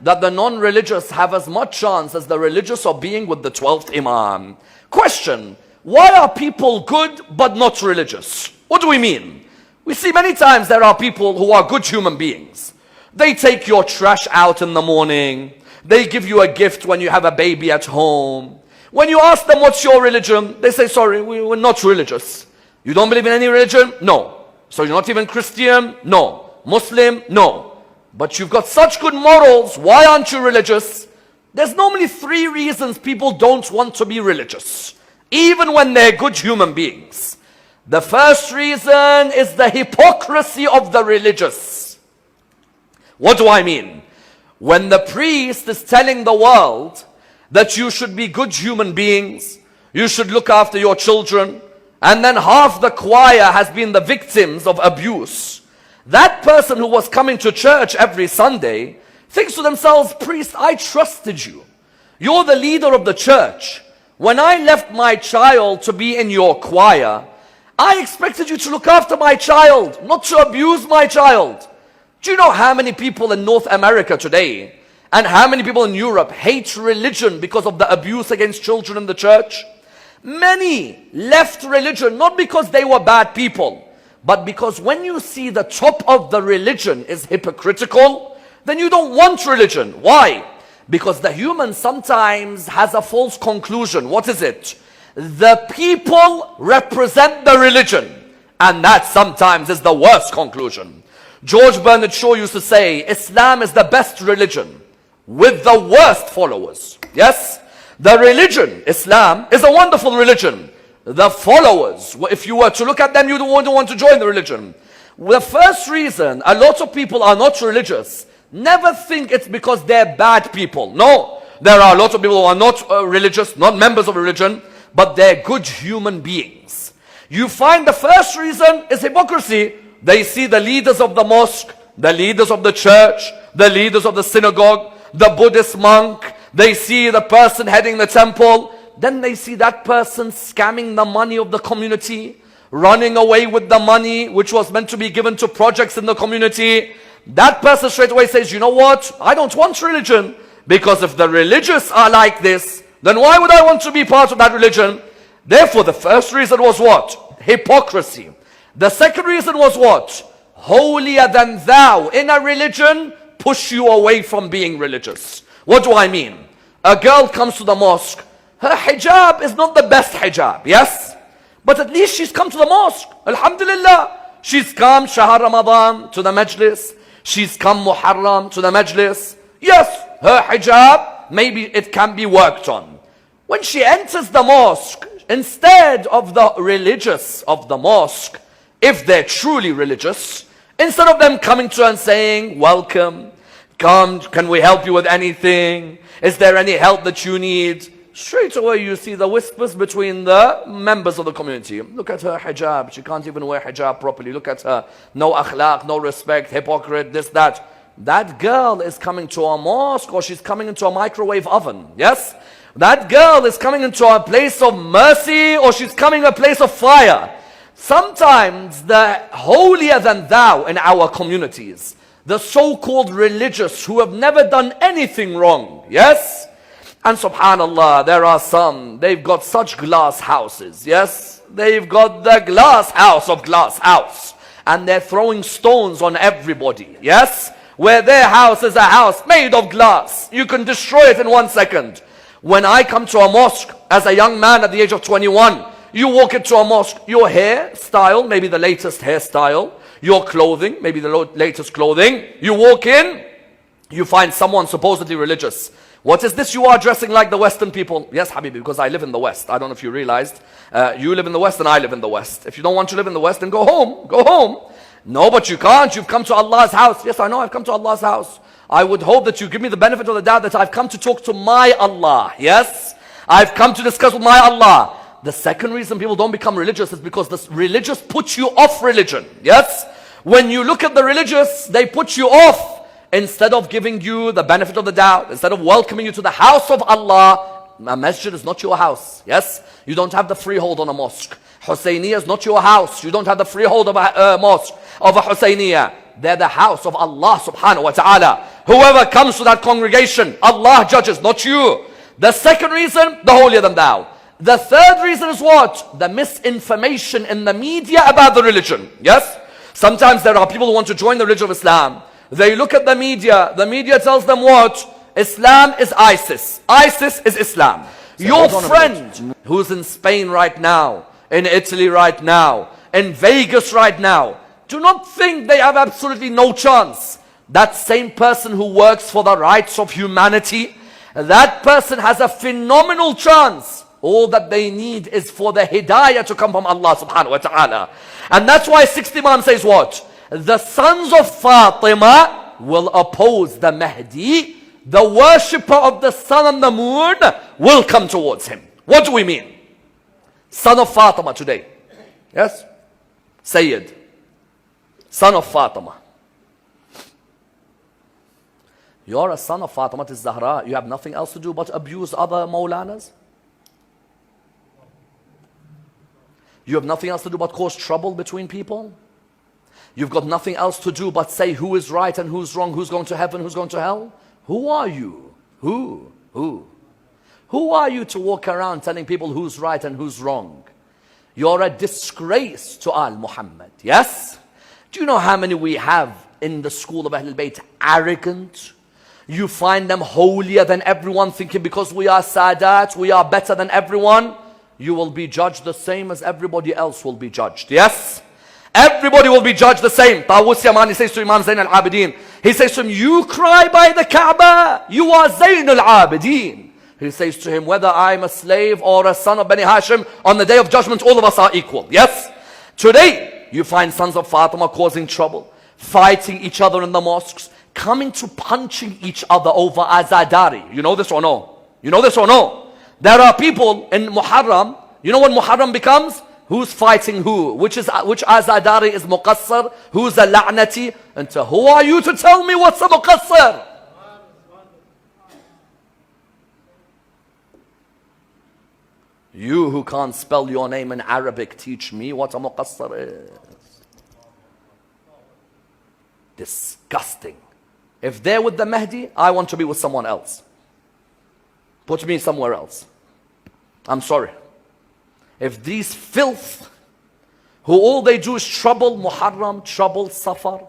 that the non-religious have as much chance as the religious of being with the 12th Imam. Question: why are people good but not religious? What do we mean? We see many times there are people who are good human beings. They take your trash out in the morning. They give you a gift when you have a baby at home. When you ask them what's your religion, they say, sorry, we're not religious. You don't believe in any religion? No. So you're not even Christian? No. Muslim? No. But you've got such good morals, why aren't you religious? There's normally 3 reasons people don't want to be religious, even when they're good human beings. The first reason is the hypocrisy of the religious. What do I mean? When the priest is telling the world that you should be good human beings, you should look after your children, and then half the choir has been the victims of abuse, that person who was coming to church every Sunday thinks to themselves, priest, I trusted you. You're the leader of the church. When I left my child to be in your choir, I expected you to look after my child, not to abuse my child. Do you know how many people in North America today and how many people in Europe hate religion because of the abuse against children in the church? Many left religion not because they were bad people, but because when you see the top of the religion is hypocritical, then you don't want religion. Why? Because the human sometimes has a false conclusion. What is it? The people represent the religion. And that sometimes is the worst conclusion. George Bernard Shaw used to say, Islam is the best religion with the worst followers. Yes? The religion, Islam, is a wonderful religion. The followers, if you were to look at them, you wouldn't want to join the religion. The first reason a lot of people are not religious, never think it's because they're bad people. No, there are a lot of people who are not religious, not members of religion, but they're good human beings. You find the first reason is hypocrisy. They see the leaders of the mosque, the leaders of the church, the leaders of the synagogue, the Buddhist monk. They see the person heading the temple. Then they see that person scamming the money of the community, running away with the money which was meant to be given to projects in the community. That person straight away says, you know what? I don't want religion. Because if the religious are like this, then why would I want to be part of that religion? Therefore, the first reason was what? Hypocrisy. The second reason was what? Holier than thou. In a religion, push you away from being religious. What do I mean? A girl comes to the mosque. Her hijab is not the best hijab, yes? But at least she's come to the mosque. Alhamdulillah. She's come Shahr Ramadan to the majlis. She's come Muharram to the majlis. Yes, her hijab, maybe it can be worked on. When she enters the mosque, instead of the religious of the mosque, if they're truly religious, instead of them coming to her and saying, welcome, come, can we help you with anything? Is there any help that you need? Straight away you see the whispers between the members of the community. Look at her hijab. She can't even wear hijab properly. Look at her. No akhlaq, no respect, hypocrite, this, that. That girl is coming to a mosque or she's coming into a microwave oven. Yes? That girl is coming into a place of mercy or she's coming to a place of fire. Sometimes the holier than thou in our communities, the so-called religious who have never done anything wrong. Yes? And subhanallah, there are some, they've got such glass houses, yes? They've got the glass house of glass house. And they're throwing stones on everybody, yes? Where their house is a house made of glass. You can destroy it in 1 second. When I come to a mosque as a young man at the age of 21, you walk into a mosque, your hairstyle, maybe the latest hairstyle, your clothing, maybe the latest clothing. You walk in, you find someone supposedly religious. What is this? You are dressing like the Western people. Yes, Habibi, because I live in the West. I don't know if you realized. You live in the West and I live in the West. If you don't want to live in the West, then go home. Go home. No, but you can't. You've come to Allah's house. Yes, I know I've come to Allah's house. I would hope that you give me the benefit of the doubt that I've come to talk to my Allah. Yes? I've come to discuss with my Allah. The second reason people don't become religious is because the religious puts you off religion. Yes? When you look at the religious, they put you off. Instead of giving you the benefit of the doubt, instead of welcoming you to the house of Allah, a masjid is not your house. Yes? You don't have the freehold on a mosque. Husayniyah is not your house. You don't have the freehold of a mosque, of a Husayniyah. They're the house of Allah subhanahu wa ta'ala. Whoever comes to that congregation, Allah judges, not you. The second reason, the holier than thou. The third reason is what? The misinformation in the media about the religion. Yes? Sometimes there are people who want to join the religion of Islam. They look at the media tells them what? Islam is ISIS. ISIS is Islam. Your friend who's in Spain right now, in Italy right now, in Vegas right now, do not think they have absolutely no chance. That same person who works for the rights of humanity, that person has a phenomenal chance. All that they need is for the hidayah to come from Allah subhanahu wa ta'ala. And that's why 6th Imam says what? The sons of Fatima will oppose the Mahdi. The worshipper of the sun and the moon will come towards him. What do we mean? Son of Fatima today. Yes? Sayyid. Son of Fatima. You're a son of Fatima al-Zahra. You have nothing else to do but abuse other Maulanas? You have nothing else to do but cause trouble between people? You've got nothing else to do but say who is right and who's wrong, who's going to heaven, who's going to hell? Who are you? Who? Who are you to walk around telling people who's right and who's wrong? You're a disgrace to Al Muhammad. Yes? Do you know how many we have in the school of Ahlul Bayt? Arrogant. You find them holier than everyone, thinking because we are Sadat, we are better than everyone. You will be judged the same as everybody else will be judged. Yes? Everybody will be judged the same. Tawus Yamani says to Imam Zayn al-Abidin, he says to him, you cry by the Kaaba, you are Zayn al-Abidin. He says to him, whether I'm a slave or a son of Bani Hashim, on the day of judgment, all of us are equal. Yes? Today, you find sons of Fatima causing trouble, fighting each other in the mosques, coming to punching each other over Azadari. You know this or no? You know this or no? There are people in Muharram, you know when Muharram becomes? Who's fighting who? Which Azadari is Muqassar? Who's a La'nati? And so who are you to tell me what's a Muqassar? You who can't spell your name in Arabic, teach me what a Muqassar is. Disgusting. If they're with the Mahdi, I want to be with someone else. Put me somewhere else. I'm sorry. If these filth, who all they do is trouble Muharram, trouble Safar,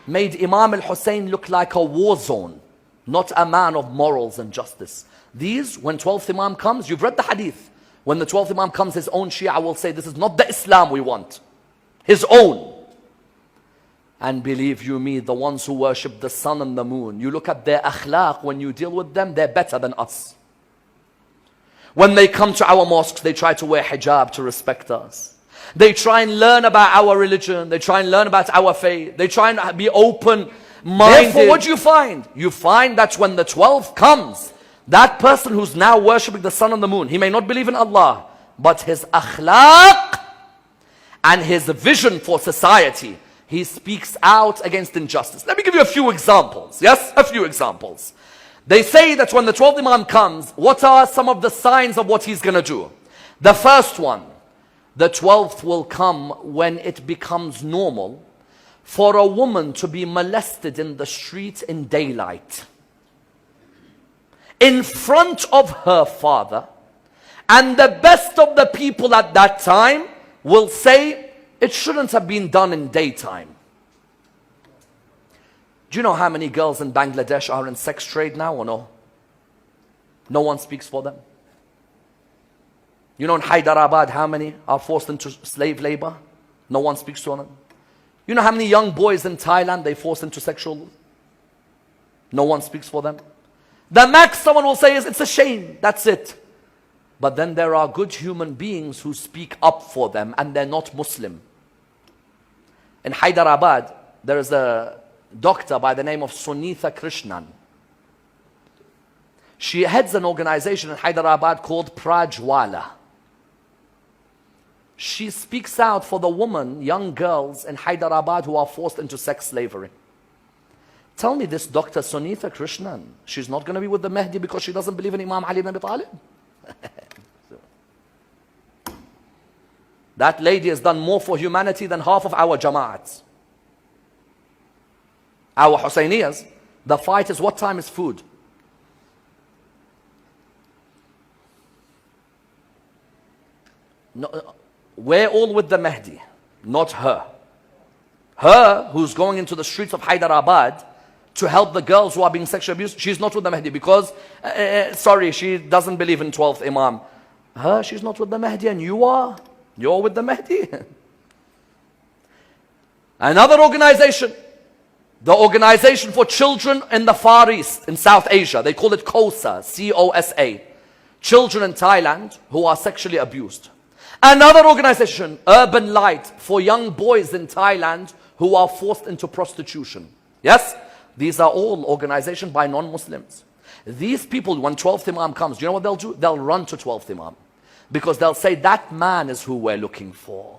made Imam al-Hussein look like a war zone, not a man of morals and justice. These, when 12th Imam comes, you've read the hadith, when the 12th Imam comes, his own Shia will say, this is not the Islam we want. His own. And believe you me, the ones who worship the sun and the moon, you look at their akhlaq, when you deal with them, they're better than us. When they come to our mosques, they try to wear hijab to respect us. They try and learn about our religion. They try and learn about our faith. They try and be open-minded. Therefore, what do you find? You find that when the 12th comes, that person who's now worshipping the sun and the moon, he may not believe in Allah, but his akhlaq and his vision for society, he speaks out against injustice. Let me give you a few examples. Yes, a few examples. They say that when the 12th Imam comes, what are some of the signs of what he's going to do? The first one, the 12th will come when it becomes normal for a woman to be molested in the street in daylight, in front of her father, and the best of the people at that time will say it shouldn't have been done in daytime. Do you know how many girls in Bangladesh are in sex trade now or no? No one speaks for them. You know in Hyderabad how many are forced into slave labor? No one speaks to them. You know how many young boys in Thailand they forced into sexual? No one speaks for them. The max someone will say is it's a shame, that's it. But then there are good human beings who speak up for them and they're not Muslim. In Hyderabad there is a doctor by the name of Sunitha Krishnan. She heads an organization in Hyderabad called Prajwala. She speaks out for the women, young girls in Hyderabad who are forced into sex slavery. Tell me this Dr. Sunitha Krishnan, she's not going to be with the Mahdi because she doesn't believe in Imam Ali ibn Abi Talib? That lady has done more for humanity than half of our Jama'ats. Our Husayniyas, The fight is, what time is food? No, we're all with the Mahdi, not her. Her, who's going into the streets of Hyderabad to help the girls who are being sexually abused, she's not with the Mahdi because, sorry, she doesn't believe in 12th Imam. Her, she's not with the Mahdi, and you are? You're with the Mahdi. Another organization, the Organization for Children in the Far East, in South Asia, they call it COSA, C-O-S-A. Children in Thailand who are sexually abused. Another organization, Urban Light, for young boys in Thailand who are forced into prostitution. Yes? These are all organizations by non-Muslims. These people, when 12th Imam comes, you know what they'll do? They'll run to 12th Imam. Because they'll say, that man is who we're looking for.